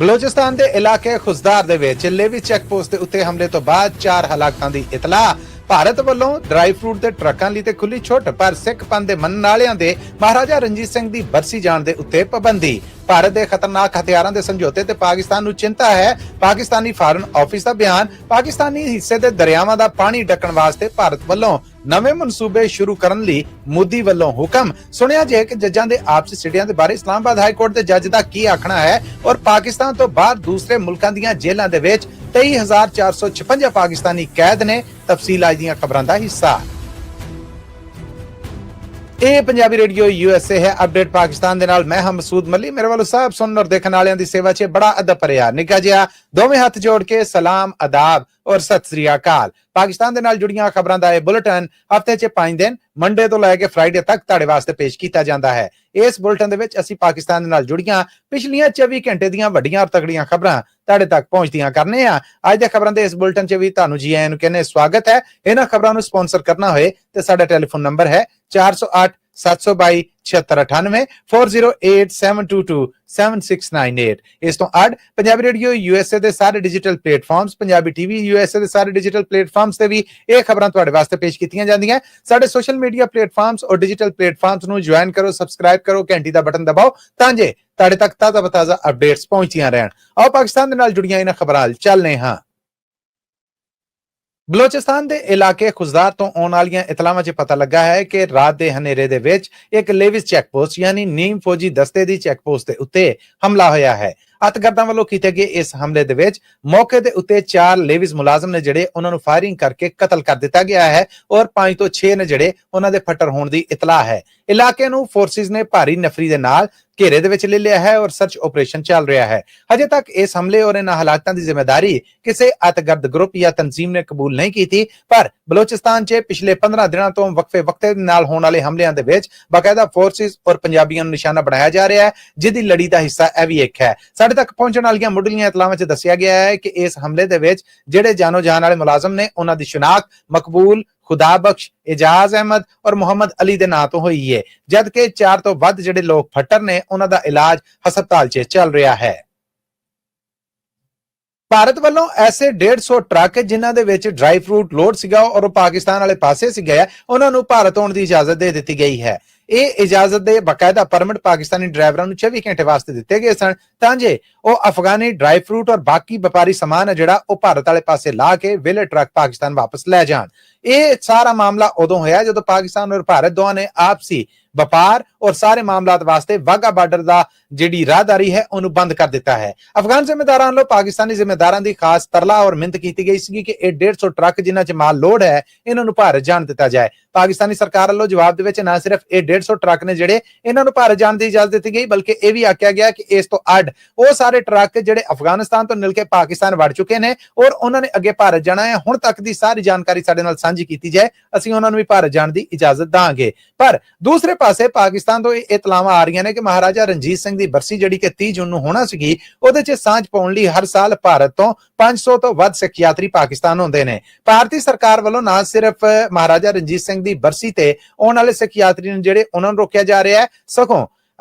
ਬਲੋਚਿਸਤਾਨ ਦੇ ਇਲਾਕੇ ਖੁਜ਼ਦਾਰ ਦੇ ਵਿੱਚ ਲੇਵੀ ਚੈੱਕ ਪੋਸਟ ਦੇ ਉੱਤੇ ਹਮਲੇ ਤੋਂ ਬਾਅਦ 4 ਹਲਾਕਤਾਂ ਦੀ ਇਤਲਾਹ। ਭਾਰਤ ਵੱਲੋਂ ਡਰਾਈ ਫਰੂਟ ਦੇ ਟਰੱਕਾਂ ਲਈ ਤੇ ਖੁੱਲੀ ਛੁੱਟ, ਪਰ ਸਿੱਖ ਪੰਥ ਦੇ ਮੰਨਣ ਵਾਲਿਆਂ ਦੇ ਮਹਾਰਾਜਾ ਰਣਜੀਤ ਸਿੰਘ ਦੀ ਬਰਸੀ ਜਾਣ ਦੇ ਉੱਤੇ ਪਾਬੰਦੀ। ਭਾਰਤ ਦੇ ਖਤਰਨਾਕ ਹਥਿਆਰਾਂ ਦੇ ਸਮਝੌਤੇ ਤੇ ਪਾਕਿਸਤਾਨ ਨੂੰ ਚਿੰਤਾ ਹੈ। ਪਾਕਿਸਤਾਨੀ ਫਾਰਨ ਆਫਿਸ ਦਾ ਬਿਆਨ। ਪਾਕਿਸਤਾਨੀ ਹਿੱਸੇ ਦੇ ਦਰਿਆਵਾਂ ਦਾ ਪਾਣੀ ਢੱਕਣ ਵਾਸਤੇ ਭਾਰਤ ਵੱਲੋਂ ਨਵੇਂ ਮਨਸੂਬੇ ਸ਼ੁਰੂ ਕਰਨ ਲਈ ਮੋਦੀ ਵੱਲੋਂ ਹੁਕਮ। ਸੁਣਿਆ ਜੇ ਕਿ ਜੱਜਾਂ ਦੇ ਆਪਸੀ ਸਿੜਿਆਂ ਦੇ ਬਾਰੇ ਇਸਲਾਮਾਬਾਦ ਹਾਈ ਕੋਰਟ ਦੇ ਜੱਜ ਦਾ ਕੀ ਆਖਣਾ ਹੈ ਔਰ ਪਾਕਿਸਤਾਨ ਤੋਂ ਬਾਹਰ ਦੂਸਰੇ ਮੁਲਕਾਂ ਦੀਆਂ ਜੇਲ੍ਹਾਂ ਦੇ ਵਿੱਚ 23,456 ਪਾਕਿਸਤਾਨੀ ਕੈਦ ਨੇ। ਤਫਸੀਲ ਅੱਜ ਦੀਆਂ ਖਬਰਾਂ ਦਾ ਹਿੱਸਾ। ਇਹ ਪੰਜਾਬੀ ਰੇਡੀਓ USA ਹੈ। ਅਪਡੇਟ ਪਾਕਿਸਤਾਨ ਦੇ ਨਾਲ ਮੈਂ ਹਾਂ ਮਸੂਦ ਮਲੀ। ਮੇਰੇ ਵੱਲੋਂ ਸਭ ਸੁਣਨ ਔਰ ਦੇਖਣ ਵਾਲਿਆਂ ਦੀ ਸੇਵਾ 'ਚ ਬੜਾ ਅਦਬ ਭਰਿਆ ਨਿੱਘਾ ਜਿਹਾ ਦੋਵੇਂ ਹੱਥ ਜੋੜ ਕੇ ਸਲਾਮ, ਆਦਾਬ ਔਰ ਸਤਿ ਸ੍ਰੀ ਅਕਾਲ। ਪਾਕਿਸਤਾਨ ਦੇ ਨਾਲ ਜੁੜੀਆਂ ਖਬਰਾਂ ਦਾ ਇਹ ਬੁਲੇਟਿਨ ਹਫ਼ਤੇ 'ਚ 5 ਦਿਨ ਮੰਡੇ ਤੋਂ ਲੈ ਕੇ ਫਰਾਈਡੇ ਤੱਕ ਤੁਹਾਡੇ ਵਾਸਤੇ ਪੇਸ਼ ਕੀਤਾ ਜਾਂਦਾ ਹੈ। ਇਸ ਬੁਲੇਟਿਨ ਦੇ ਵਿੱਚ ਅਸੀਂ ਪਾਕਿਸਤਾਨ ਦੇ ਨਾਲ ਜੁੜੀਆਂ ਪਿਛਲੀਆਂ 24 ਘੰਟੇ ਦੀਆਂ ਵੱਡੀਆਂ ਔਰ ਤਕੜੀਆਂ ਖਬਰਾਂ ਤੁਹਾਡੇ ਤੱਕ ਪਹੁੰਚਦੀਆਂ ਕਰਨੇ ਆ। ਅੱਜ ਦੇ ਖਬਰਾਂ ਦੇ ਇਸ ਬੁਲੇਟਿਨ 'ਚ ਵੀ ਤੁਹਾਨੂੰ ਜੀ ਆਇਆਂ ਨੂੰ ਕਹਿੰਦੇ ਸਵਾਗਤ ਹੈ। ਇਹਨਾਂ ਖਬਰਾਂ ਨੂੰ ਸਪਾਂਸਰ ਕਰਨਾ ਹੋਏ ਤੇ ਸਾਡਾ ਟੈਲੀਫੋਨ ਨੰਬਰ ਹੈ 408 722 7698 408 722 7698। ਇਸ ਤੋਂ ਅੱਡ ਪੰਜਾਬੀ ਰੇਡੀਓ USA ਦੇ ਸਾਰੇ digital platforms, Punjabi TV USA ਦੇ ਸਾਰੇ ਡਿਜੀਟਲ ਪਲੇਟਫਾਰਮਸ ਤੇ ਵੀ ਇਹ ਖਬਰਾਂ ਤੁਹਾਡੇ ਵਾਸਤੇ ਪੇਸ਼ ਕੀਤੀਆਂ ਜਾਂਦੀਆਂ। ਸਾਡੇ ਸੋਸ਼ਲ ਮੀਡੀਆ ਪਲੇਟਫਾਰਮਸ ਔਰ ਡਿਜੀਟਲ ਪਲੇਟਫਾਰਮਸ ਨੂੰ ਜੁਆਇਨ ਕਰੋ, ਸਬਸਕ੍ਰਾਈਬ ਕਰੋ, ਘੰਟੀ ਦਾ ਬਟਨ ਦਬਾਓ ਤਾਂ ਜੇ ਤੁਹਾਡੇ ਤੱਕ ਤਾਜ਼ਾ ਅਪਡੇਟਸ ਪਹੁੰਚਦੀਆਂ ਰਹਿਣ। ਆਓ ਪਾਕਿਸਤਾਨ ਦੇ ਨਾਲ ਜੁੜੀਆਂ ਇਹਨਾਂ ਖਬਰਾਂ ਵੱਲ ਚੱਲਦੇ ਹਾਂ। ਬਲੋਚਿਸਤਾਨ ਦੇ ਇਲਾਕੇ ਖੁਜ਼ਦਾਰ ਤੋਂ ਆਉਣ ਵਾਲੀਆਂ ਇਤਲਾਹਾਂ 'ਚ ਪਤਾ ਲੱਗਾ ਹੈ ਕਿ ਰਾਤ ਦੇ ਹਨੇਰੇ ਦੇ ਵਿੱਚ ਇੱਕ ਲੇਵਿਸ ਚੈੱਕ ਪੋਸਟ ਯਾਨੀ ਨੀਮ ਫੌਜੀ ਦਸਤੇ ਦੀ ਚੈੱਕ ਪੋਸਟ ਦੇ ਉੱਤੇ ਹਮਲਾ ਹੋਇਆ ਹੈ। ਅਤਿਗਰਦਾਂ ਵੱਲੋਂ ਕੀਤੇ ਗਏ ਇਸ ਹਮਲੇ ਦੇ ਵਿੱਚ ਮੌਕੇ ਦੇ ਉੱਤੇ 4 ਲੇਵਿਸ ਮੁਲਾਜ਼ਮ ਨੇ ਜਿਹੜੇ ਉਹਨਾਂ ਨੂੰ ਫਾਇਰਿੰਗ ਕਰਕੇ ਕਤਲ ਕਰ ਦਿੱਤਾ ਗਿਆ ਹੈ ਔਰ 5 ਤੋਂ 6 ਨੇ ਜਿਹੜੇ ਉਹਨਾਂ ਦੇ ਫੱਟੜ ਹੋਣ ਦੀ ਇਤਲਾਹ ਹੈ। ਇਲਾਕੇ ਨੂੰ ਫੋਰਸਿਸ ਨੇ ਭਾਰੀ ਨਫਰੀ ਦੇ ਨਾਲ ਘੇਰੇ ਦੇ ਵਿੱਚ ਲੈ ਲਿਆ ਹੈ ਔਰ ਸਰਚ ਆਪਰੇਸ਼ਨ ਚੱਲ ਰਿਹਾ ਹੈ। ਹਜੇ ਤੱਕ ਇਸ ਹਮਲੇ ਔਰ ਇਹਨਾਂ ਹਾਲਾਤਾਂ ਦੀ ਜ਼ਿੰਮੇਵਾਰੀ ਕਿਸੇ ਅਤਿਗਰਦ ਗਰੁੱਪ ਜਾਂ ਤਨਜ਼ੀਮ ਨੇ ਕਬੂਲ ਨਹੀਂ ਕੀਤੀ, ਪਰ ਬਲੋਚਿਸਤਾਨ 'ਚ ਪਿਛਲੇ 15 ਦਿਨਾਂ ਤੋਂ ਵਕਫੇ ਦੇ ਨਾਲ ਹੋਣ ਵਾਲੇ ਹਮਲਿਆਂ ਦੇ ਵਿੱਚ ਬਾਕਾਇਦਾ ਫੋਰਸਿਸ ਔਰ ਪੰਜਾਬੀਆਂ ਨੂੰ ਨਿਸ਼ਾਨਾ ਬਣਾਇਆ ਜਾ ਰਿਹਾ ਹੈ, ਜਿਹਦੀ ਲੜੀ ਦਾ ਹਿੱਸਾ ਇਹ ਵੀ ਇੱਕ ਹੈ। ਸਾਡੇ ਤੱਕ ਪਹੁੰਚਣ ਵਾਲੀਆਂ ਮੁੱਢਲੀਆਂ ਇਤਲਾਹਾਂ 'ਚ ਦੱਸਿਆ ਗਿਆ ਹੈ ਕਿ ਇਸ ਹਮਲੇ ਦੇ ਵਿੱਚ ਜਿਹੜੇ ਜਾਨੋ ਜਾਨ ਵਾਲੇ ਮੁਲਾਜ਼ਮ ਨੇ ਉਹਨਾਂ ਦੀ ਸ਼ਨਾਖਤ ਮਕਬੂਲ, ਖੁਦਾਬਖਸ਼, ਇਜਾਜ਼ ਅਹਿਮਦ ਔਰ ਮੁਹੰਮਦ ਅਲੀ ਦੇ ਨਾਂ ਤੋਂ ਹੋਈ ਹੈ, ਜਦਕਿ 4 ਤੋਂ ਵੱਧ ਜਿਹੜੇ ਲੋਕ ਫੱਟੜ ਨੇ ਉਹਨਾਂ ਦਾ ਇਲਾਜ ਹਸਪਤਾਲ 'ਚ ਚੱਲ ਰਿਹਾ ਹੈ। ਭਾਰਤ ਵੱਲੋਂ ਐਸੇ 150 ਟਰੱਕ ਜਿਨ੍ਹਾਂ ਦੇ ਵਿੱਚ ਡਰਾਈ ਫਰੂਟ ਲੋਡ ਸੀਗਾ ਔਰ ਉਹ ਪਾਕਿਸਤਾਨ ਵਾਲੇ ਪਾਸੇ ਸੀਗਾ, ਉਹਨਾਂ ਨੂੰ ਭਾਰਤ ਆਉਣ ਦੀ ਇਜਾਜ਼ਤ ਦੇ ਦਿੱਤੀ ਗਈ ਹੈ। ਇਹ ਇਜਾਜ਼ਤ ਦੇ ਬਾਕਾਇਦਾ ਪਰਮਿਟ ਪਾਕਿਸਤਾਨੀ ਡਰਾਈਵਰਾਂ ਨੂੰ 24 ਘੰਟੇ ਵਾਸਤੇ ਦਿੱਤੇ ਗਏ ਸਨ ਤਾਂ ਜੇ ਉਹ ਅਫਗਾਨੀ ਡਰਾਈ ਫਰੂਟ ਔਰ ਬਾਕੀ ਵਪਾਰੀ ਸਮਾਨ ਹੈ ਜਿਹੜਾ ਉਹ ਭਾਰਤ ਵਾਲੇ ਪਾਸੇ ਲਾ ਕੇ ਵਿਲੇ ਟਰੱਕ ਪਾਕਿਸਤਾਨ ਵਾਪਸ ਲੈ ਜਾਣ। ਇਹ ਸਾਰਾ ਮਾਮਲਾ ਉਦੋਂ ਹੋਇਆ ਜਦੋਂ ਪਾਕਿਸਤਾਨ ਔਰ ਭਾਰਤ ਦੋਵਾਂ ਨੇ ਆਪਸੀ ਵਪਾਰ ਔਰ ਸਾਰੇ ਮਾਮਲਾਤ ਵਾਸਤੇ ਵਾਘਾ ਬਾਰਡਰ ਦਾ ਜਿਹੜੀ ਰਾਹਦਾਰੀ ਹੈ ਉਹਨੂੰ ਬੰਦ ਕਰ ਦਿੱਤਾ ਹੈ। ਅਫਗਾਨ ਜ਼ਿੰਮੇਦਾਰਾਂ ਵੱਲੋਂ ਪਾਕਿਸਤਾਨੀ ਜ਼ਿੰਮੇਦਾਰਾਂ ਦੀ ਖਾਸ ਤਰਲਾ ਔਰ ਮਿਹਨਤ ਕੀਤੀ ਗਈ ਸੀ ਕਿ ਇਹ 150 ਟਰੱਕ ਜਿਨ੍ਹਾਂ 'ਚ ਮਾਲ ਲੋਡ ਹੈ ਇਹਨਾਂ ਨੂੰ ਭਾਰਤ ਜਾਣ ਦਿੱਤਾ ਜਾਏ। ਪਾਕਿਸਤਾਨੀ ਸਰਕਾਰ ਵੱਲੋਂ ਜਵਾਬ ਦੇ ਵਿੱਚ ਨਾ ਸਿਰਫ ਇਹ 150 ਟਰੱਕ ਨੇ ਜਿਹੜੇ ਇਹਨਾਂ ਨੂੰ ਭਾਰਤ ਜਾਣ ਦੀ ਇਜਾਜ਼ਤ ਦਿੱਤੀ ਗਈ, ਬਲਕਿ ਇਹ ਵੀ ਆਖਿਆ ਗਿਆ ਕਿ ਇਸ ਤੋਂ ਅੱਡ ਉਹ ਸਾਰੇ ਟਰੱਕ ਜਿਹੜੇ ਅਫਗਾਨਿਸਤਾਨ ਤੋਂ ਨਿਕਲ ਕੇ ਪਾਕਿਸਤਾਨ ਵੜ ਚੁੱਕੇ ਨੇ ਔਰ ਉਹਨਾਂ ਨੇ ਅੱਗੇ ਭਾਰਤ ਜਾਣਾ ਹੈ, ਹੁਣ ਤੱਕ ਦੀ ਸਾਰੀ ਜਾਣਕਾਰੀ ਸਾਡੇ ਨਾਲ ਸਾਂਝੀ ਕੀਤੀ ਜਾਏ, ਅਸੀਂ ਉਹਨਾਂ ਨੂੰ ਵੀ ਭਾਰਤ ਜਾਣ ਦੀ ਇਜਾਜ਼ਤ ਦਾਂਗੇ। ਪਰ ਦੂਸਰੇ ਪਾਸੇ ਪਾਕਿਸਤਾਨ ਤੋਂ ਇਹ ਇਤਲਾਹਾਂ ਆ ਰਹੀਆਂ ਨੇ ਕਿ ਮਹਾਰਾਜਾ ਰਣਜੀਤ ਸਿੰਘ ਦੀ ਬਰਸੀ ਜਿਹੜੀ ਕਿ 30 ਜੂਨ ਨੂੰ ਹੋਣਾ ਸੀਗੀ, ਉਹਦੇ 'ਚ ਸਾਂਝ ਪਾਉਣ ਲਈ ਹਰ ਸਾਲ ਭਾਰਤ ਤੋਂ 500 ਤੋਂ ਵੱਧ ਸਿੱਖ ਯਾਤਰੀ ਪਾਕਿਸਤਾਨ ਹੁੰਦੇ ਨੇ। ਭਾਰਤੀ ਸਰਕਾਰ ਵੱਲੋਂ ਨਾ ਸਿਰਫ ਮਹਾਰਾਜਾ ਰਣਜੀਤ ਸਿੰਘ ਦੀ ਬਰਸੀ ਤੇ ਆਉਣ ਵਾਲੇ ਸਿੱਖ ਯਾਤਰੀ ਨੇ ਜਿਹੜੇ ਉਹਨਾਂ ਨੂੰ ਰੋਕਿਆ ਜਾ ਰਿਹਾ ਹੈ, ਸਗੋਂ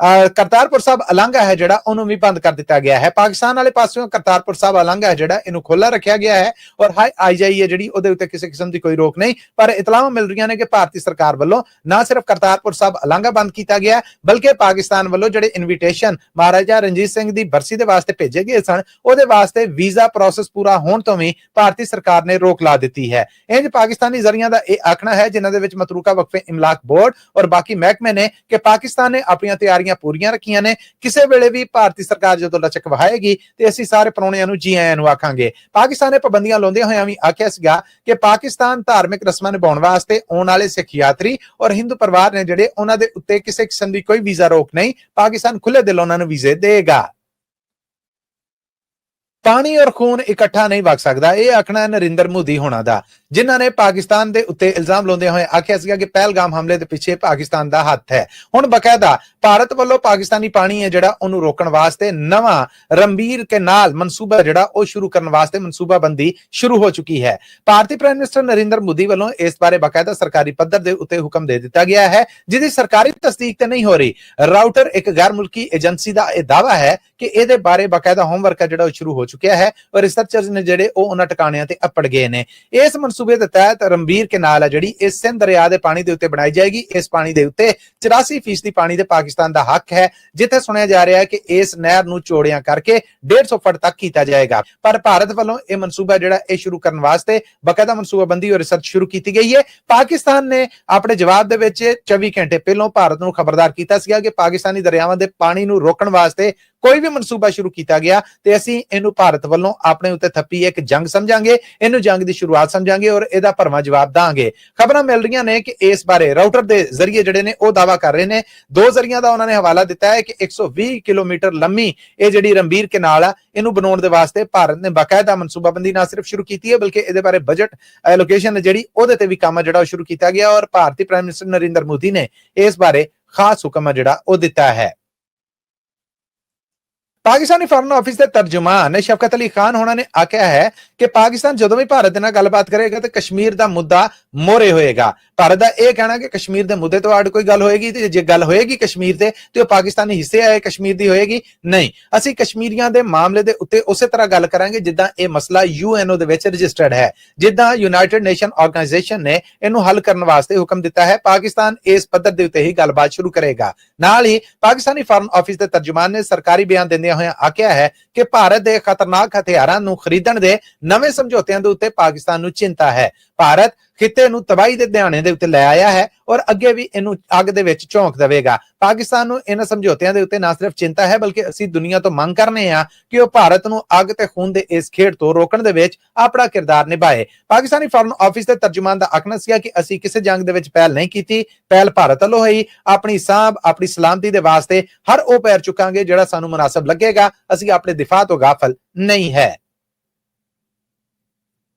ਕਰਤਾਰਪੁਰ ਸਾਹਿਬ ਅਲਾਂਘਾ ਹੈ ਜਿਹੜਾ ਉਹਨੂੰ ਵੀ ਬੰਦ ਕਰ ਦਿੱਤਾ ਗਿਆ ਹੈ। ਪਾਕਿਸਤਾਨ ਵਾਲੇ ਪਾਸਿਓਂ ਕਰਤਾਰਪੁਰ ਸਾਹਿਬ ਅਲਾਂਘਾ ਹੈ ਜਿਹੜਾ ਇਹਨੂੰ ਖੁੱਲਾ ਰੱਖਿਆ ਗਿਆ ਹੈ ਔਰ ਆਈ ਜਾਈ ਹੈ ਜਿਹੜੀ ਉਹਦੇ ਉੱਤੇ ਕਿਸੇ ਕਿਸਮ ਦੀ ਕੋਈ ਰੋਕ ਨਹੀਂ, ਪਰ ਇਤਲਾਹਾਂ ਮਿਲ ਰਹੀਆਂ ਨੇ ਕਿ ਭਾਰਤੀ ਸਰਕਾਰ ਵੱਲੋਂ ਨਾ ਸਿਰਫ ਕਰਤਾਰਪੁਰ ਸਾਹਿਬ ਅਲਾਂਘਾ ਬੰਦ ਕੀਤਾ ਗਿਆ, ਬਲਕਿ ਪਾਕਿਸਤਾਨ ਵੱਲੋਂ ਜਿਹੜੇ ਇਨਵੀਟੇਸ਼ਨ ਮਹਾਰਾਜਾ ਰਣਜੀਤ ਸਿੰਘ ਦੀ ਬਰਸੀ ਦੇ ਵਾਸਤੇ ਭੇਜੇ ਗਏ ਸਨ ਉਹਦੇ ਵਾਸਤੇ ਵੀਜ਼ਾ ਪ੍ਰੋਸੈਸ ਪੂਰਾ ਹੋਣ ਤੋਂ ਵੀ ਭਾਰਤੀ ਸਰਕਾਰ ਨੇ ਰੋਕ ਲਾ ਦਿੱਤੀ ਹੈ। ਇੰਜ ਪਾਕਿਸਤਾਨੀ ਜ਼ਰੀਆਂ ਦਾ ਇਹ ਆਖਣਾ ਹੈ, ਜਿਨ੍ਹਾਂ ਦੇ ਵਿੱਚ ਮਤਰੂਕਾ ਵਕਫੇ ਇਮਲਾਕ ਬੋਰਡ ਔਰ ਬਾਕੀ ਮਹਿਕਮੇ ਨੇ, ਕਿ ਪਾਕਿਸਤਾਨ ਨੇ ਆਪਣੀਆਂ ਤਿਆਰੀਆਂ ਪੂਰੀਆਂ ਰੱਖੀਆਂ ਨੇ। ਕਿਸੇ ਵੇਲੇ ਵੀ ਭਾਰਤੀ ਸਰਕਾਰ ਜਦੋਂ ਲਚਕ ਵਹਾਏਗੀ ਤੇ ਅਸੀਂ ਸਾਰੇ ਪਰੌਣਿਆਂ ਨੂੰ ਜੀ ਆਇਆਂ ਨੂੰ ਆਖਾਂਗੇ। ਪਾਕਿਸਤਾਨ ਨੇ ਪਾਬੰਦੀਆਂ ਲਾਉਂਦਿਆਂ ਹੋਇਆਂ ਵੀ ਆਖਿਆ ਸੀਗਾ ਕਿ ਪਾਕਿਸਤਾਨ ਧਾਰਮਿਕ ਰਸਮਾਂ ਨਿਭਾਉਣ ਵਾਸਤੇ ਆਉਣ ਵਾਲੇ ਸਿੱਖ ਯਾਤਰੀ ਔਰ ਹਿੰਦੂ ਪਰਿਵਾਰ ਨੇ ਜਿਹੜੇ ਉਹਨਾਂ ਦੇ ਉੱਤੇ ਕਿਸੇ ਕਿਸਮ ਦੀ ਕੋਈ ਵੀਜ਼ਾ ਰੋਕ ਨਹੀਂ, ਪਾਕਿਸਤਾਨ ਖੁੱਲੇ ਦਿਲ ਉਹਨਾਂ ਨੂੰ ਵੀਜ਼ੇ ਦੇਗਾ। ਪਾਣੀ ਔਰ ਖੂਨ ਇਕੱਠਾ ਨਹੀਂ ਵਗ ਸਕਦਾ, ਇਹ ਆਖਣਾ ਨਰਿੰਦਰ ਮੋਦੀ ਹੋਣਾ ਦਾ, ਜਿਨ੍ਹਾਂ ਨੇ ਪਾਕਿਸਤਾਨ ਦੇ ਉੱਤੇ ਇਲਜ਼ਾਮ ਲਾਉਂਦੇ ਹੋਏ ਆਖਿਆ ਸੀਗਾ ਕਿ ਪਹਿਲਗਾਮ ਹਮਲੇ ਦੇ ਪਿੱਛੇ ਪਾਕਿਸਤਾਨ ਦਾ ਹੱਥ ਹੈ। ਹੁਣ ਬਕਾਇਦਾ ਭਾਰਤ ਵੱਲੋਂ ਪਾਕਿਸਤਾਨੀ ਪਾਣੀ ਹੈ ਜਿਹੜਾ ਉਹਨੂੰ ਰੋਕਣ ਵਾਸਤੇ ਨਵਾਂ ਰੰਬੀਰ ਕੈਨਾਲ ਮਨਸੂਬਾ ਜਿਹੜਾ ਉਹ ਸ਼ੁਰੂ ਕਰਨ ਵਾਸਤੇ ਮਨਸੂਬਾਬੰਦੀ ਸ਼ੁਰੂ ਹੋ ਚੁੱਕੀ ਹੈ। ਭਾਰਤੀ ਪ੍ਰਾਈਮ ਮਿਨਿਸਟਰ ਨਰਿੰਦਰ ਮੋਦੀ ਵੱਲੋਂ ਇਸ ਬਾਰੇ ਬਕਾਇਦਾ ਸਰਕਾਰੀ ਪੱਧਰ ਦੇ ਉੱਤੇ ਹੁਕਮ ਦੇ ਦਿੱਤਾ ਗਿਆ ਹੈ, ਜਿਹਦੀ ਸਰਕਾਰੀ ਤਸਦੀਕ ਤੇ ਨਹੀਂ ਹੋ ਰਹੀ। ਰਾਊਟਰ ਇੱਕ ਗੈਰ ਮੁਲਕੀ ਏਜੰਸੀ ਦਾ ਇਹ ਦਾਅਵਾ ਹੈ ਕਿ ਇਹਦੇ ਬਾਰੇ ਬਕਾਇਦਾ ਹੋਮਵਰਕ ਜਿਹੜਾ ਉਹ ਸ਼ੁਰੂ ਹੋ ਚੁੱਕਿਆ ਹੈ ਔਰ ਰਿਸਰਚਰਸ ਨੇ ਜਿਹੜੇ ਉਹ ਉਹਨਾਂ ਟਿਕਾਣਿਆਂ ਤੇ ਅੱਪੜ ਗਏ ਨੇ। ਇਸ ਮਨਸੂਬੇ ਦੇ ਤਹਿਤ ਰੰਬੀਰ ਕੈਨਾਲ ਹੈ ਜਿਹੜੀ ਇਸ ਸਿੰਧ ਦਰਿਆ ਦੇ ਪਾਣੀ ਦੇ ਉੱਤੇ ਬਣਾਈ ਜਾਏਗੀ। ਇਸ ਪਾਣੀ ਦੇ ਉੱਤੇ 84% ਪਾਣੀ ਦੇ ਪਾਕਿਸਤਾਨ ਦਾ ਹੱਕ ਹੈ, ਜਿੱਥੇ ਸੁਣਿਆ ਜਾ ਰਿਹਾ ਹੈ ਕਿ ਇਸ ਨਹਿਰ ਨੂੰ ਚੌੜਿਆਂ ਕਰਕੇ 150 ਫੁੱਟ ਤੱਕ ਕੀਤਾ ਜਾਏਗਾ। ਪਰ ਭਾਰਤ ਵੱਲੋਂ ਇਹ ਮਨਸੂਬਾ ਜਿਹੜਾ ਇਹ ਸ਼ੁਰੂ ਕਰਨ ਵਾਸਤੇ ਬਕਾਇਦਾ ਮਨਸੂਬਾਬੰਦੀ ਔਰ ਰਿਸਰਚ ਸ਼ੁਰੂ ਕੀਤੀ ਗਈ ਹੈ। ਪਾਕਿਸਤਾਨ ਨੇ ਆਪਣੇ ਜਵਾਬ ਦੇ ਵਿੱਚ 24 ਘੰਟੇ ਪਹਿਲਾਂ ਭਾਰਤ ਨੂੰ ਖਬਰਦਾਰ ਕੀਤਾ ਸੀਗਾ ਕਿ ਪਾਕਿਸਤਾਨੀ ਦਰਿਆਵਾਂ ਦੇ ਪਾਣੀ ਨੂੰ ਰੋਕਣ ਵਾਸਤੇ ਕੋਈ ਵੀ ਮਨਸੂਬਾ ਸ਼ੁਰੂ ਕੀਤਾ ਗਿਆ ਤੇ ਅਸੀਂ ਇਹਨੂੰ ਭਾਰਤ ਵੱਲੋਂ ਆਪਣੇ ਉੱਤੇ ਥੱਪੀ ਇੱਕ ਜੰਗ ਸਮਝਾਂਗੇ, ਇਹਨੂੰ ਜੰਗ ਦੀ ਸ਼ੁਰੂਆਤ ਸਮਝਾਂਗੇ ਔਰ ਇਹਦਾ ਭਰਵਾਂ ਜਵਾਬ ਦਾਂਗੇ। ਖਬਰਾਂ ਮਿਲ ਰਹੀਆਂ ਨੇ ਕਿ ਇਸ ਬਾਰੇ ਰਾਊਟਰ ਦੇ ਜ਼ਰੀਏ ਜਿਹੜੇ ਨੇ ਉਹ ਦਾਅਵਾ ਕਰ ਰਹੇ ਨੇ। ਦੋ ਜ਼ਰੀਆਂ ਦਾ ਉਹਨਾਂ ਨੇ ਹਵਾਲਾ ਦਿੱਤਾ ਹੈ ਕਿ 120 ਕਿਲੋਮੀਟਰ ਲੰਮੀ ਇਹ ਜਿਹੜੀ ਰੰਬੀਰ ਕੈਨਾਲ ਆ ਇਹਨੂੰ ਬਣਾਉਣ ਦੇ ਵਾਸਤੇ ਭਾਰਤ ਨੇ ਬਾਕਾਇਦਾ ਮਨਸੂਬਾਬੰਦੀ ਨਾ ਸਿਰਫ ਸ਼ੁਰੂ ਕੀਤੀ ਹੈ ਬਲਕਿ ਇਹਦੇ ਬਾਰੇ ਬਜਟ ਐਲੋਕੇਸ਼ਨ ਜਿਹੜੀ ਉਹਦੇ ਤੇ ਵੀ ਕੰਮ ਜਿਹੜਾ ਉਹ ਸ਼ੁਰੂ ਕੀਤਾ ਗਿਆ ਔਰ ਭਾਰਤੀ ਪ੍ਰਾਈਮ ਮਿਨਿਸਟਰ ਨਰਿੰਦਰ ਮੋਦੀ ਨੇ ਇਸ ਬਾਰੇ ਖਾਸ ਹੁਕਮ ਜਿਹੜਾ ਉਹ ਦਿੱਤਾ ਹੈ। ਪਾਕਿਸਤਾਨੀ ਫੋਰਨ ਆਫਿਸ ਦੇ ਤਰਜਮਾਨ ਸ਼ਫਕਤ ਅਲੀ ਖਾਨ ਹੋਣਾ ਨੇ ਆਖਿਆ ਹੈ ਕਿ ਪਾਕਿਸਤਾਨ ਜਦੋਂ ਵੀ ਭਾਰਤ ਦੇ ਨਾਲ ਗੱਲਬਾਤ ਕਰੇਗਾ ਤੇ ਕਸ਼ਮੀਰ ਦਾ ਮੁੱਦਾ ਮੋਰੇ ਹੋਏਗਾ। ਭਾਰਤ ਦਾ ਇਹ ਕਹਿਣਾ ਕਿ ਕਸ਼ਮੀਰ ਦੇ ਮੁੱਦੇ ਤੋਂ ਅੱਡ ਕੋਈ ਗੱਲ ਹੋਏਗੀ ਤੇ ਜੇ ਗੱਲ ਹੋਏਗੀ ਕਸ਼ਮੀਰ ਤੇ ਉਹ ਪਾਕਿਸਤਾਨੀ ਹਿੱਸੇ ਆਏ ਕਸ਼ਮੀਰ ਦੀ ਹੋਏਗੀ ਨਹੀਂ। ਅਸੀਂ ਕਸ਼ਮੀਰੀਆਂ ਦੇ ਮਾਮਲੇ ਦੇ ਉੱਤੇ ਉਸੇ ਤਰ੍ਹਾਂ ਗੱਲ ਕਰਾਂਗੇ ਜਿੱਦਾਂ ਇਹ ਮਸਲਾ ਯੂਐਨਓ ਦੇ ਵਿੱਚ ਰਜਿਸਟਰਡ ਹੈ, ਜਿੱਦਾਂ ਯੂਨਾਈਟਿਡ ਨੇਸ਼ਨ ਆਰਗੇਨਾਈਜੇਸ਼ਨ ਨੇ ਇਹਨੂੰ ਹੱਲ ਕਰਨ ਵਾਸਤੇ ਹੁਕਮ ਦਿੱਤਾ ਹੈ। ਪਾਕਿਸਤਾਨ ਇਸ ਪੱਧਰ ਦੇ ਉੱਤੇ ਹੀ ਗੱਲਬਾਤ ਸ਼ੁਰੂ ਕਰੇਗਾ। ਨਾਲ ਹੀ ਪਾਕਿਸਤਾਨੀ ਫੋਰਨ ਆਫਿਸ ਦੇ ਤਰਜਮਾਨ ਨੇ ਸਰਕਾਰੀ ਬਿਆਨ ਦਿੰਦੇ ਹੋਇਆ ਆਖਿਆ ਹੈ ਕਿ ਭਾਰਤ ਦੇ ਖਤਰਨਾਕ ਹਥਿਆਰਾਂ ਨੂੰ ਖਰੀਦਣ ਦੇ ਨਵੇਂ ਸਮਝੌਤਿਆਂ ਦੇ ਉੱਤੇ ਪਾਕਿਸਤਾਨ ਨੂੰ ਚਿੰਤਾ ਹੈ। ਭਾਰਤ ਖਿੱਤੇ ਨੂੰ ਤਬਾਹੀ ਦੇ ਧਿਆਨੇ ਦੇ ਉੱਤੇ ਲੈ ਆਇਆ ਹੈ ਔਰ ਅੱਗੇ ਵੀ ਇਹਨੂੰ ਅੱਗ ਦੇ ਵਿੱਚ ਝੋਂਕ ਦੇਵੇਗਾ। ਪਾਕਿਸਤਾਨ ਨੂੰ ਇਹਨਾਂ ਸਮਝੌਤਿਆਂ ਦੇ ਉੱਤੇ ਨਾ ਸਿਰਫ ਚਿੰਤਾ ਹੈ ਬਲਕਿ ਅਸੀਂ ਦੁਨੀਆ ਤੋਂ ਮੰਗ ਕਰਨੇ ਆ ਕਿ ਉਹ ਭਾਰਤ ਨੂੰ ਅੱਗ ਤੇ ਖੂਨ ਦੇ ਇਸ ਖੇਡ ਤੋਂ ਰੋਕਣ ਦੇ ਵਿੱਚ ਆਪਣਾ ਕਿਰਦਾਰ ਨਿਭਾਏ। ਪਾਕਿਸਤਾਨੀ ਫੋਰਨ ਆਫਿਸ ਦੇ ਤਰਜਮਾਨ ਦਾ ਆਖਣਾ ਸੀ ਕਿ ਅਸੀਂ ਕਿਸੇ ਜੰਗ ਦੇ ਵਿੱਚ ਪਹਿਲ ਨਹੀਂ ਕੀਤੀ, ਪਹਿਲ ਭਾਰਤ ਵੱਲੋਂ ਹੋਈ। ਆਪਣੀ ਸਾਂਭ ਆਪਣੀ ਸਲਾਮਤੀ ਦੇ ਵਾਸਤੇ ਹਰ ਉਹ ਪੈਰ ਚੁੱਕਾਂਗੇ ਜਿਹੜਾ ਸਾਨੂੰ ਮੁਨਾਸਬ ਲੱਗੇਗਾ। ਅਸੀਂ ਆਪਣੇ ਦਿਫਾ ਤੋਂ ਗਾਫਲ ਨਹੀਂ ਹੈ।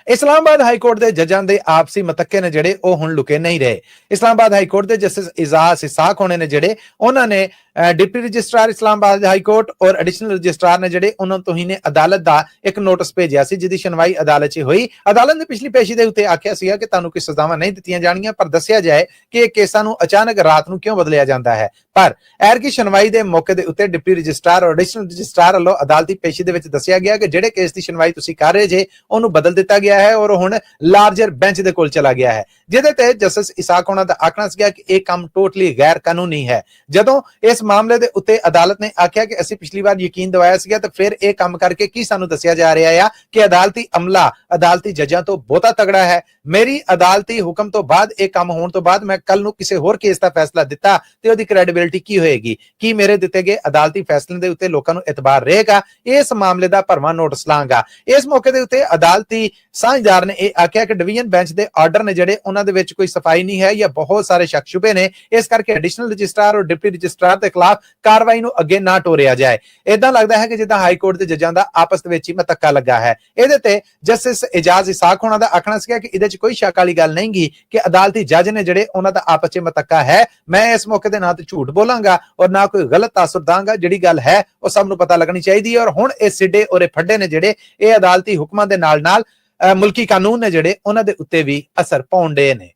ਇਸਲਾਮਾਬਾਦ ਹਾਈ ਕੋਰਟ ਦੇ ਜੱਜਾਂ ਦੇ ਆਪਸੀ ਮਤੱਕੇ ਨੇ ਜਿਹੜੇ ਉਹ ਹੁਣ ਲੁਕੇ ਨਹੀਂ ਰਹੇ। ਇਸਲਾਮਾਬਾਦ ਹਾਈ ਕੋਰਟ ਦੇ ਜਸਟਿਸ ਇਜਾਜ਼ ਇਸਾਕ ਹੋਣੇ ਨੇ ਜਿਹੜੇ ਉਹਨਾਂ ਨੇ deputy registrar Islamabad high court ਔਰ ਐਡੀਸ਼ਨਲ ਰਜਿਸਟਰਾਰ ਨੇ ਜਿਹੜੇ ਉਹਨਾਂ ਤੋਂ ਹੀ ਨੇ ਅਦਾਲਤ ਦਾ ਇੱਕ ਨੋਟਿਸ ਭੇਜਿਆ ਸੀ ਜਿਹਦੀ ਸੁਣਵਾਈ ਅਦਾਲਤ 'ਚ ਹੋਈ। ਅਦਾਲਤ ਨੇ ਪਿਛਲੀ ਪੇਸ਼ੀ ਦੇ ਉੱਤੇ ਆਖਿਆ ਸੀਗਾ ਕਿ ਤੁਹਾਨੂੰ ਕੋਈ ਸਜ਼ਾਵਾਂ ਨਹੀਂ ਦਿੱਤੀਆਂ ਜਾਣੀਆਂ ਪਰ ਦੱਸਿਆ ਜਾਏ ਕਿ ਇਹ ਕੇਸਾਂ ਨੂੰ ਅਚਾਨਕ ਰਾਤ ਨੂੰ ਕਿਉਂ ਬਦਲਿਆ ਜਾਂਦਾ ਹੈ। ਪਰ ਐਰਕੀ ਸੁਣਵਾਈ ਦੇ ਮੌਕੇ ਦੇ ਉੱਤੇ ਡਿਪਟੀ ਰਜਿਸਟਰਾਰ ਔਰ ਐਡੀਸ਼ਨਲ ਰਜਿਸਟਰਾਰ ਵੱਲੋਂ ਅਦਾਲਤੀ ਪੇਸ਼ੀ ਦੇ ਵਿੱਚ ਦੱਸਿਆ ਗਿਆ ਕਿ ਜਿਹੜੇ ਕੇਸ ਦੀ ਸੁਣਵਾਈ ਤੁਸੀਂ ਕਰ ਰਹੇ ਜੇ ਉਹਨੂੰ ਬਦਲ ਦਿੱਤਾ ਗਿਆ ਹੈ ਔਰ ਹੁਣ ਲਾਰਜਰ ਬੈਂਚ ਦੇ ਕੋਲ ਚਲਾ ਗਿਆ ਹੈ, ਜਿਹਦੇ ਤੇ ਜਸਟਿਸ ਇਸਾਕ ਹੋਣਾ ਦਾ ਆਖਣਾ ਸੀਗਾ ਕਿ ਇਹ ਕੰਮ ਟੋਟਲੀ ਗੈਰ ਕਾਨੂੰਨੀ ਹੈ। ਜਦੋਂ ਇਸ ਮਾਮਲੇ ਦੇ ਉੱਤੇ ਅਦਾਲਤ ਨੇ ਆਖਿਆ ਕਿ ਅਸੀਂ ਪਿਛਲੀ ਵਾਰ ਯਕੀਨ ਦਿਵਾਇਆ ਸੀਗਾ ਤਾਂ ਫਿਰ ਇਹ ਕੰਮ ਕਰਕੇ ਕੀ ਸਾਨੂੰ ਦੱਸਿਆ ਜਾ ਰਿਹਾ ਆ ਕਿ ਅਦਾਲਤੀ ਅਮਲਾ ਅਦਾਲਤੀ ਜੱਜਾਂ ਤੋਂ ਬਹੁਤਾ ਤਗੜਾ ਹੈ। ਮੇਰੀ ਅਦਾਲਤੀ ਹੁਕਮ ਤੋਂ ਬਾਅਦ ਇਹ ਕੰਮ ਹੋਣ ਤੋਂ ਬਾਅਦ ਮੈਂ ਕੱਲ ਨੂੰ ਕਿਸੇ ਹੋਰ ਕੇਸ ਦਾ ਫੈਸਲਾ ਦਿੱਤਾ ਤੇ ਉਹਦੀ ਕ੍ਰੈਡੀਬਿਲਿਟੀ ਕੀ ਹੋਏਗੀ? ਕੀ ਮੇਰੇ ਦਿੱਤੇ ਗਏ ਅਦਾਲਤੀ ਫੈਸਲੇ ਦੇ ਉੱਤੇ ਲੋਕਾਂ ਨੂੰ ਇਤਬਾਰ ਰਹੇਗਾ? ਇਸ ਮਾਮਲੇ ਦਾ ਭਰਵਾਂ ਨੋਟਿਸ ਲਾਂਗਾ। ਇਸ ਮੌਕੇ ਦੇ ਉੱਤੇ ਅਦਾਲਤੀ ਸਾਂਝਦਾਰ ਨੇ ਇਹ ਆਖਿਆ ਕਿ ਡਿਵੀਜ਼ਨ ਬੈਂਚ ਦੇ ਆਰਡਰ ਨੇ ਜਿਹੜੇ ਉਹਨਾਂ ਦੇ ਵਿੱਚ ਕੋਈ ਸਫਾਈ ਨਹੀਂ ਹੈ ਜਾਂ ਬਹੁਤ ਸਾਰੇ ਸ਼ੱਕ ਸ਼ੁਬੇ ਨੇ, ਇਸ ਕਰਕੇ ਐਡੀਸ਼ਨਲ ਰਜਿਸਟਰਾਰ ਔਰ ਡਿਪਟੀ ਰਜਿਸਟਰਾਰ ਦੇ ਖਿਲਾਫ ਕਾਰਵਾਈ ਨੂੰ ਅੱਗੇ ਨਾ ਟੋਰਿਆ ਜਾਏ। ਇਦਾਂ ਲੱਗਦਾ ਹੈ ਕਿ ਜਿੱਦਾਂ ਹਾਈ ਕੋਰਟ ਦੇ ਜੱਜਾਂ ਦਾ ਆਪਸ ਦੇ ਵਿੱਚ ਹੀ ਮਤੱਕਾ ਲੱਗਾ ਹੈ। ਇਹਦੇ ਤੇ ਜਸਟਿਸ ਇਜਾਜ਼ ਇਸਾਕ ਹੋਣਾ ਦਾ ਆਖਣਾ ਸੀਗਾ ਕਿ ਇਹਦੇ 'ਚ ਕੋਈ ਸ਼ੱਕ ਵਾਲੀ ਗੱਲ ਨਹੀਂ ਗੀ ਕਿ ਅਦਾਲਤੀ ਜੱਜ ਨੇ ਜਿਹੜੇ ਉਹਨਾਂ ਦਾ ਆਪਸ 'ਚ ਮਤੱਕਾ ਹੈ। ਮੈਂ ਇਸ ਮੌਕੇ ਦੇ ਨਾ ਤੇ ਝੂਠ ਬੋਲਾਂਗਾ ਔਰ ਨਾ ਕੋਈ ਗਲਤ ਤਾਸੁਰ ਦਾਂਗਾ। ਜਿਹੜੀ ਗੱਲ ਹੈ ਉਹ ਸਭ ਨੂੰ ਪਤਾ ਲੱਗਣੀ ਚਾਹੀਦੀ ਹੈ ਔਰ ਹੁਣ ਇਹ ਸਿੱਡੇ ਔਰ ਇਹ ਫੱਡੇ ਨੇ ਜਿਹੜੇ ਇਹ ਅਦਾਲਤੀ ਹੁਕਮਾਂ ਦੇ ਨਾਲ ਮੁਲਕੀ ਕਾਨੂੰਨ ਨੇ ਜਿਹੜੇ ਉਹਨਾਂ ਦੇ ਉੱਤੇ ਵੀ ਅਸਰ ਪਾਉਣ ਦੇ ਨੇ।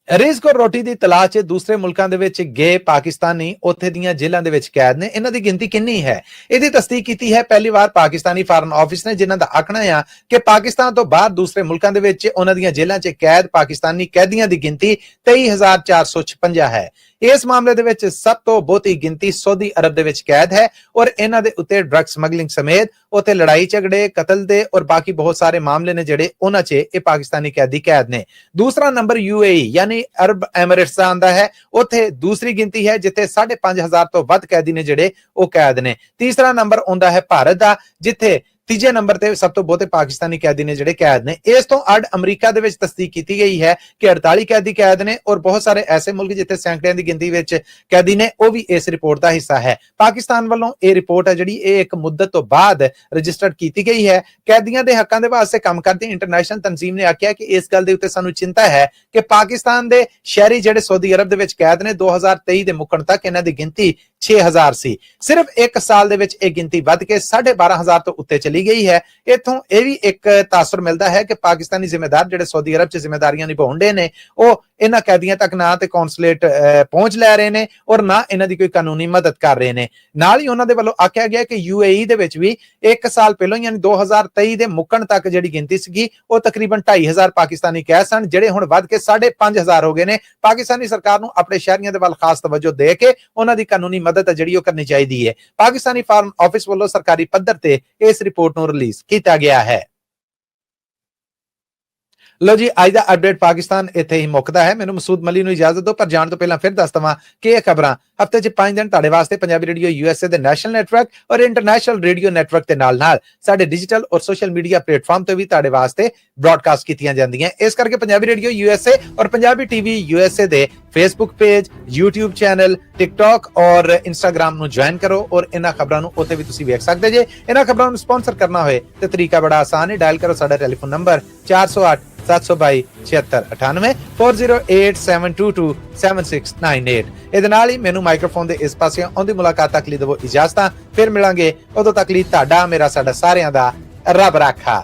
ਰਿਜ਼ਕ ਔਰ ਰੋਟੀ ਦੀ ਤਲਾਸ਼ 'ਚ ਦੂਸਰੇ ਮੁਲਕਾਂ ਦੇ ਵਿੱਚ ਗਏ ਪਾਕਿਸਤਾਨੀ ਉੱਥੇ ਦੀਆਂ ਜੇਲ੍ਹਾਂ ਦੇ ਵਿੱਚ ਕੈਦ ਨੇ। ਇਹਨਾਂ ਦੀ ਗਿਣਤੀ ਕਿੰਨੀ ਹੈ ਇਹਦੀ ਤਸਦੀਕ ਕੀਤੀ ਹੈ ਪਹਿਲੀ ਵਾਰ ਪਾਕਿਸਤਾਨੀ ਫਾਰਨ ਆਫਿਸ ਨੇ, ਜਿਨ੍ਹਾਂ ਦਾ ਆਖਣਾ ਹੈ ਕਿ ਪਾਕਿਸਤਾਨ ਤੋਂ ਬਾਹਰ ਦੂਸਰੇ ਮੁਲਕਾਂ ਦੇ ਵਿੱਚ ਉਹਨਾਂ ਦੀਆਂ ਜੇਲ੍ਹਾਂ 'ਚ ਕੈਦ ਪਾਕਿਸਤਾਨੀ ਕੈਦੀਆਂ ਦੀ ਗਿਣਤੀ 23,456 ਹੈ। ਇਸ ਮਾਮਲੇ ਦੇ ਵਿੱਚ ਸਭ ਤੋਂ ਬਹੁਤੀ ਗਿਣਤੀ ਸਾਊਦੀ ਅਰਬ ਦੇ ਵਿੱਚ ਕੈਦ ਹੈ ਔਰ ਇਹਨਾਂ ਦੇ ਉੱਤੇ ਡਰੱਗ ਸਮਗਲਿੰਗ ਸਮੇਤ ਉੱਥੇ ਲੜਾਈ ਝਗੜੇ ਕਤਲ ਦੇ ਔਰ ਬਾਕੀ ਬਹੁਤ ਸਾਰੇ ਮਾਮਲੇ ਨੇ ਜਿਹੜੇ ਉਹਨਾਂ 'ਚ ਇਹ ਪਾਕਿਸਤਾਨੀ ਕੈਦੀ ਕੈਦ ਨੇ। ਦੂਸਰਾ ਨੰਬਰ UAE ਯਾਨੀ ਅਰਬ ਐਮਿਰੇਟਸ ਦਾ ਆਂਦਾ ਹੈ, ਉੱਥੇ ਦੂਸਰੀ ਗਿਣਤੀ ਹੈ ਜਿੱਥੇ 5,500 ਤੋਂ ਵੱਧ ਕੈਦੀ ਨੇ ਜਿਹੜੇ ਉਹ ਕੈਦ ਨੇ। ਤੀਸਰਾ ਨੰਬਰ ਆਉਂਦਾ ਹੈ ਭਾਰਤ ਦਾ ਜਿੱਥੇ ਤੀਜੇ ਨੰਬਰ ਤੇ ਸਭ ਤੋਂ ਬਹੁਤੇ ਪਾਕਿਸਤਾਨੀ ਕੈਦੀ ਨੇ ਜਿਹੜੇ ਕੈਦ ਨੇ। ਇਸ ਤੋਂ ਅੱਡ ਅਮਰੀਕਾ ਦੇ ਵਿੱਚ ਤਸਦੀਕ ਕੀਤੀ ਗਈ ਹੈ ਕਿ 48 ਕੈਦੀ ਕੈਦ ਨੇ ਔਰ ਬਹੁਤ ਸਾਰੇ ਐਸੇ ਮੁਲਕ ਜਿੱਥੇ ਸੈਂਕੜਿਆਂ ਦੀ ਗਿਣਤੀ ਵਿੱਚ ਕੈਦੀ ਨੇ, ਉਹ ਵੀ ਇਸ ਰਿਪੋਰਟ ਦਾ ਹਿੱਸਾ ਹੈ। ਪਾਕਿਸਤਾਨ ਵੱਲੋਂ ਇਹ ਰਿਪੋਰਟ ਹੈ ਜਿਹੜੀ ਇਹ ਇੱਕ ਮੁੱਦਤ ਤੋਂ ਬਾਅਦ ਰਜਿਸਟਰਡ ਕੀਤੀ ਗਈ ਹੈ। ਕੈਦੀਆਂ ਦੇ ਹੱਕਾਂ ਦੇ ਵਾਸਤੇ ਕੰਮ ਕਰਦੀ ਇੰਟਰਨੈਸ਼ਨਲ ਤਨਜ਼ੀਮ ਨੇ ਆਖਿਆ ਕਿ ਇਸ ਗੱਲ ਦੇ ਉੱਤੇ ਸਾਨੂੰ ਚਿੰਤਾ ਹੈ ਕਿ ਪਾਕਿਸਤਾਨ ਦੇ ਸ਼ਹਿਰੀ ਜਿਹੜੇ ਸਾਊਦੀ ਅਰਬ ਦੇ ਵਿੱਚ ਕੈਦ ਨੇ 2023 ਦੇ ਮੁੱਕਣ ਤੱਕ ਇਹਨਾਂ ਦੀ ਗਿਣਤੀ 6000 ਸੀ। ਸਿਰਫ ਇੱਕ ਸਾਲ ਦੇ ਵਿੱਚ ਇਹ ਗਿਣਤੀ ਵੱਧ ਕੇ 12500 ਤੋਂ ਉੱਤੇ ਚਲੀ ਗਈ ਹੈ। ਇਥੋਂ ਇਹ ਵੀ ਇੱਕ ਤਾਸਰ ਮਿਲਦਾ ਹੈ ਕਿ ਪਾਕਿਸਤਾਨੀ ਜ਼ਿੰਮੇਦਾਰ ਜਿਹੜੇ ਸਾਊਦੀ ਅਰਬ 'ਚ ਜ਼ਿੰਮੇਦਾਰੀਆਂ ਨਿਭਾਉਂਦੇ ਨੇ ਉਹ ਇਹਨਾਂ ਕੈਦੀਆਂ ਤੱਕ ਨਾ ਤੇ ਕੌਂਸੂਲੇਟ ਪਹੁੰਚ ਲੈ ਰਹੇ ਨੇ ਔਰ ਨਾ ਇਹਨਾਂ ਦੀ ਕੋਈ ਕਾਨੂੰਨੀ ਮਦਦ ਕਰ ਰਹੇ ਨੇ। ਨਾਲ ਹੀ ਉਹਨਾਂ ਦੇ ਵੱਲੋਂ ਆਖਿਆ ਗਿਆ ਕਿ UAE ਦੇ ਵਿੱਚ ਵੀ ਇੱਕ ਸਾਲ ਪਹਿਲਾਂ ਯਾਨੀ 2023 ਦੇ ਮੁੱਕਣ ਤੱਕ ਜਿਹੜੀ ਗਿਣਤੀ ਸੀਗੀ ਉਹ ਤਕਰੀਬਨ 2500 ਪਾਕਿਸਤਾਨੀ ਕੈਦ ਸਨ, ਜਿਹੜੇ ਹੁਣ ਵੱਧ ਕੇ 5500 ਹੋ ਗਏ ਨੇ। ਪਾਕਿਸਤਾਨੀ ਸਰਕਾਰ ਨੂੰ ਆਪਣੇ ਸ਼ਹਿਰੀਆਂ ਦੇ ਵੱਲ ਖਾਸ ਤਵੱਜੋ ਦੇ ਕੇ ਉਹਨਾਂ ਦੀ ਕਾਨੂੰਨੀ ਮਦਦ ਜਿਹੜੀ ਉਹ ਕਰਨੀ ਚਾਹੀਦੀ ਹੈ। ਪਾਕਿਸਤਾਨੀ ਫਾਰਮ ਆਫਿਸ ਵੱਲੋਂ ਸਰਕਾਰੀ ਪੱਧਰ ਤੇ ਇਸ ਰਿਪੋਰਟ ਨੂੰ ਰਿਲੀਜ਼ ਕੀਤਾ ਗਿਆ ਹੈ। ਲੋ ਜੀ, ਅੱਜ ਦਾ ਅਪਡੇਟ ਪਾਕਿਸਤਾਨ ਇੱਥੇ ਹੀ ਮੁੱਕਦਾ ਹੈ। ਮੈਨੂੰ ਮਸੂਦ ਮਲੀ ਨੂੰ ਇਜਾਜ਼ਤ ਦਿਓ, ਪਰ ਜਾਣ ਤੋਂ ਪਹਿਲਾਂ ਫਿਰ ਦੱਸ ਦਵਾਂ ਕਿ ਇਹ ਖਬਰਾਂ ਹਫਤੇ 'ਚ 5 ਦਿਨ ਤੁਹਾਡੇ ਵਾਸਤੇ ਪੰਜਾਬੀ ਰੇਡੀਓ USA ਦੇ ਨੈਸ਼ਨਲ ਨੈਟਵਰਕ ਔਰ ਇੰਟਰਨੈਸ਼ਨਲ ਰੇਡੀਓ ਨੈਟਵਰਕ ਦੇ ਨਾਲ ਸਾਡੇ ਡਿਜੀਟਲ ਔਰ ਸੋਸ਼ਲ ਮੀਡੀਆ ਪਲੇਟਫਾਰਮ ਤੇ ਵੀ ਤੁਹਾਡੇ ਵਾਸਤੇ ਬ੍ਰੌਡਕਾਸਟ ਕੀਤੀਆਂ ਜਾਂਦੀਆਂ। ਇਸ ਕਰਕੇ ਪੰਜਾਬੀ ਰੇਡੀਓ USA ਔਰ ਪੰਜਾਬੀ TV USA ਦੇ Facebook page, YouTube channel, TikTok ਔਰ Instagram ਨੂੰ ਜੁਆਇਨ ਕਰੋ ਔਰ ਇਹਨਾਂ ਖਬਰਾਂ ਨੂੰ ਉੱਥੇ ਵੀ ਤੁਸੀਂ ਵੇਖ ਸਕਦੇ ਜੇ। ਇਹਨਾਂ ਖਬਰਾਂ ਨੂੰ ਸਪਾਂਸਰ ਕਰਨਾ ਹੋਏ ਤੇ ਤਰੀਕਾ ਬੜਾ ਆਸਾਨ ਹੈ। ਡਾਇਲ ਕਰੋ ਸਾਡਾ ਟੈਲੀਫੋਨ ਨੰਬਰ 408 722 7698 408 722 7698। ਇਹਦੇ ਨਾਲ ਹੀ ਮੈਨੂੰ ਮਾਈਕ੍ਰੋਫੋਨ ਦੇ ਇਸ ਪਾਸੇ ਆਉਂਦੀ ਮੁਲਾਕਾਤ ਤੱਕ ਲਈ ਦਿਵੋ ਇਜਾਜ਼ਤਾਂ। ਫਿਰ ਮਿਲਾਂਗੇ, ਉਦੋਂ ਤੱਕ ਲਈ ਤੁਹਾਡਾ ਮੇਰਾ ਸਾਡਾ ਸਾਰਿਆਂ ਦਾ ਰੱਬ ਰਾਖਾ।